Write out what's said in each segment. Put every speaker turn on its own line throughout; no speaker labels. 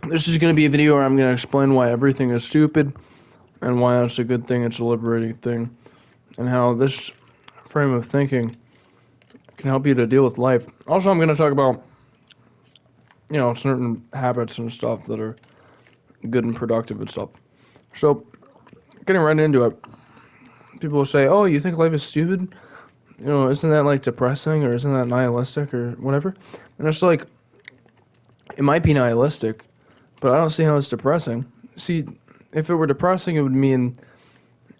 This is going to be a video where I'm going to explain why everything is stupid and why it's a good thing, it's a liberating thing, and how this frame of thinking can help you to deal with life. Also, I'm going to talk about, certain habits and stuff that are good and productive and stuff. So, getting right into it, people will say, "Oh, you think life is stupid? Isn't that like depressing or isn't that nihilistic or whatever?" And it's like, it might be nihilistic, but I don't see how it's depressing. See, if it were depressing, it would mean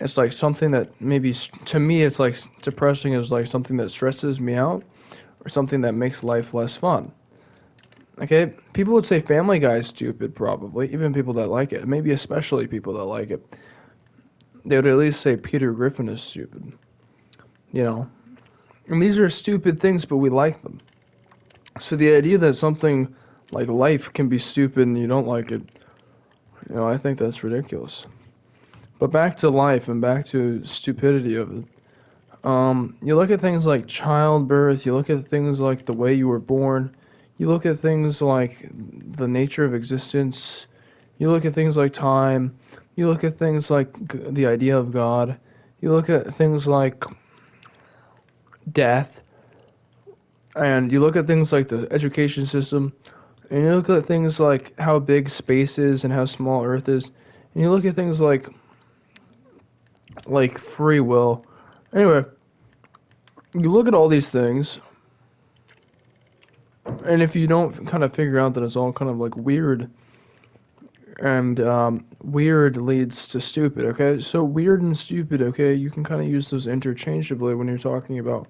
it's like something that maybe to me it's like depressing is like something that stresses me out or something that makes life less fun. Okay, people would say Family Guy is stupid, probably, even people that like it, maybe especially people that like it. They would at least say Peter Griffin is stupid, you know. And these are stupid things, but we like them. So the idea that something like life can be stupid and you don't like it, I think that's ridiculous. But back to life and back to stupidity of it. You look at things like childbirth, you look at things like the way you were born, you look at things like the nature of existence, you look at things like time, you look at things like the idea of God, you look at things like death, and you look at things like the education system, and you look at things like how big space is and how small Earth is, and you look at things like free will. Anyway, you look at all these things, and if you don't kind of figure out that it's all kind of like weird, and weird leads to stupid, okay? So weird and stupid, okay? You can kind of use those interchangeably when you're talking about,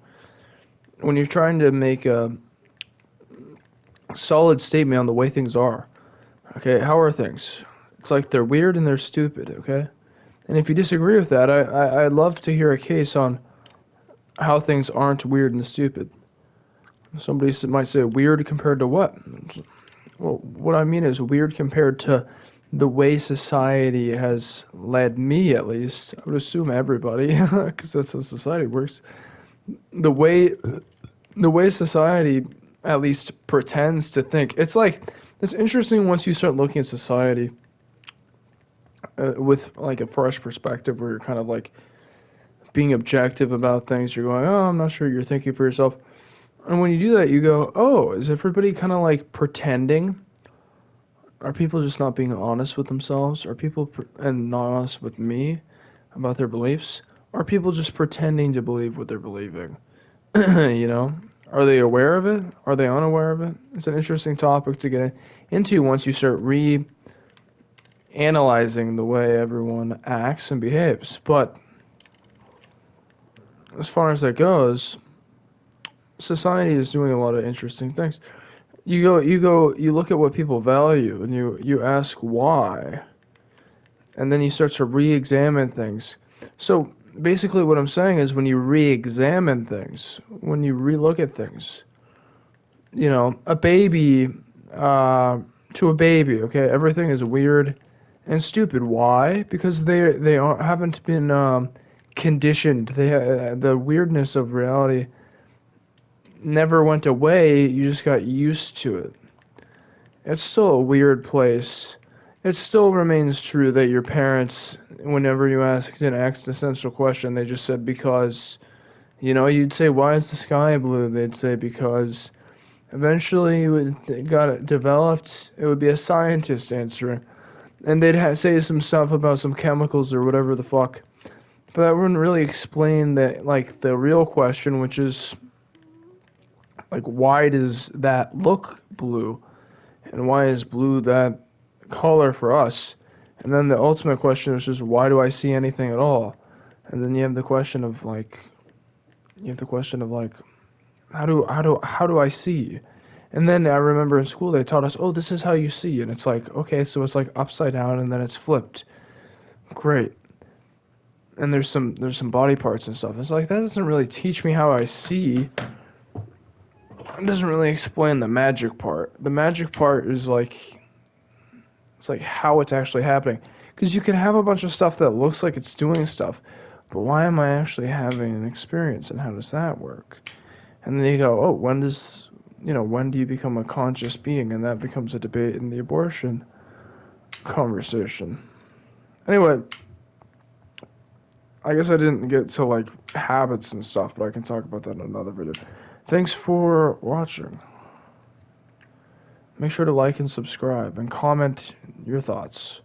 when you're trying to make a solid statement on the way things are. Okay, how are things? It's like they're weird and they're stupid, okay? And if you disagree with that, I'd love to hear a case on how things aren't weird and stupid. Somebody might say weird compared to what? Well, what I mean is weird compared to the way society has led me, at least. I would assume everybody, because that's how society works. The way the way society at least pretends to think. It's interesting once you start looking at society with like a fresh perspective, where you're kind of like being objective about things. You're going, oh, I'm not sure you're thinking for yourself. And when you do that, you go, oh, is everybody kind of like pretending? Are people just not being honest with themselves? Are people and not honest with me about their beliefs? Are people just pretending to believe what they're believing? you know? Are they aware of it? Are they unaware of it? It's an interesting topic to get into once you start analyzing the way everyone acts and behaves. But as far as that goes, society is doing a lot of interesting things. You look at what people value, and you ask why, and then you start to re-examine things. So basically, what I'm saying is, when you re-examine things, when you re-look at things, a baby, uh, to a baby, okay, everything is weird and stupid. Why? Because haven't been conditioned. The weirdness of reality never went away. You just got used to it. It's still a weird place. It still remains true that your parents, whenever you asked an existential question, they just said because. You'd say, why is the sky blue? They'd say because. Eventually, it got developed, it would be a scientist answering. And they'd say some stuff about some chemicals or whatever the fuck. But that wouldn't really explain the real question, which is, like, why does that look blue? And why is blue that color for us? And then the ultimate question is just, why do I see anything at all? And then you have the question of how do I see? And then I remember in school they taught us, oh, this is how you see, and it's like, okay, so it's like upside down and then it's flipped. Great. And there's some body parts and stuff. It's like that doesn't really teach me how I see. It doesn't really explain the magic part. The magic part is like it's like how it's actually happening. Because you can have a bunch of stuff that looks like it's doing stuff, but why am I actually having an experience and how does that work? And then you go, oh, when do you become a conscious being? And that becomes a debate in the abortion. conversation. Anyway, I guess I didn't get to like habits and stuff, but I can talk about that in another video. Thanks for watching. Make sure to like and subscribe and comment your thoughts.